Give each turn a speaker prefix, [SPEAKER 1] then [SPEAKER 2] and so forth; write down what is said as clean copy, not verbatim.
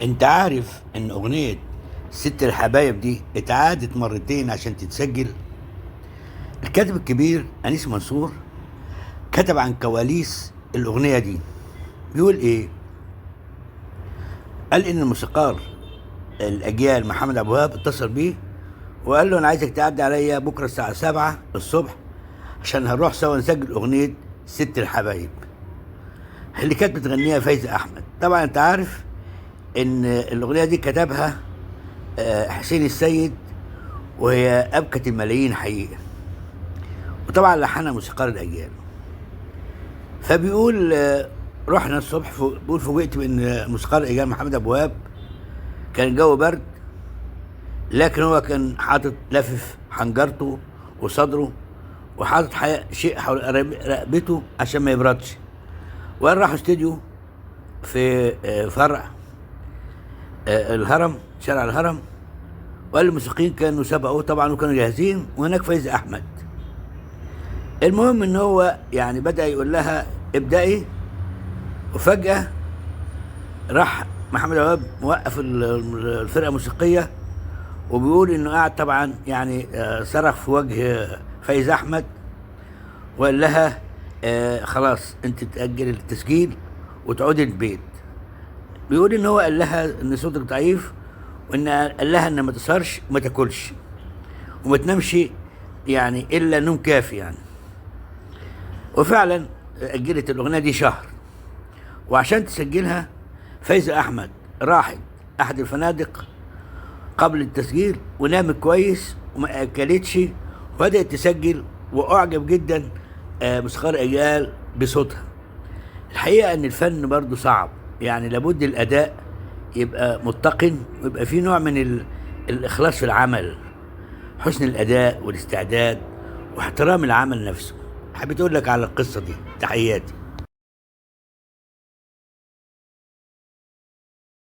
[SPEAKER 1] انت عارف ان اغنية ست الحبايب دي اتعادت مرتين عشان تتسجل؟ الكاتب الكبير أنيس منصور كتب عن كواليس الأغنية دي. بيقول إيه؟ قال إن الموسيقار الأجيال محمد أبو وهاب اتصل بيه وقال له أنا عايزك تعدي عليا بكرة الساعة 7 الصبح عشان هنروح سوا نسجل أغنية ست الحبايب اللي كانت بتغنيها فايزة أحمد. طبعا أنت عارف إن الأغنية دي كتبها حسين السيد، وهي أبكت الملايين حقيقة، وطبعا لحنها موسيقار الأجيال. فبيقول رحنا الصبح بيقول فوجئت بان موسيقار الاجيال محمد ابو وهاب كان الجو برد، لكن هو كان حاطط لافف حنجرته وصدره وحاطط شيء حول رقبته عشان ما يبردش. وقال راحوا استديو في فرع الهرم، شارع الهرم، وقال الموسيقيين كانوا سبقوه طبعا وكانوا جاهزين، وهناك فايز احمد. المهم ان هو يعني بدأ يقول لها ابدأي، وفجأة راح محمد عواب موقف الفرقة الموسيقية، وبيقول انه قاعد طبعا يعني صرخ في وجه فايز احمد وقال لها خلاص انت تأجل التسجيل وتعودي البيت. بيقول ان هو قال لها ان صوتك ضعيف، وان قال لها ان ما تسهرش وما تاكلش وما تنامش يعني الا نوم كافي يعني. وفعلا أجلت الأغنية دي شهر، وعشان تسجلها فايزة أحمد راحت أحد الفنادق قبل التسجيل ونامت كويس وما أكلتش، وبدأت تسجل، وأعجب جدا موسيقار أجيال بصوتها. الحقيقة أن الفن برضو صعب، يعني لابد الأداء يبقى متقن، ويبقى فيه نوع من الإخلاص في العمل، حسن الأداء والاستعداد واحترام العمل نفسه. حبيت أقول لك على القصة دي. تحياتي.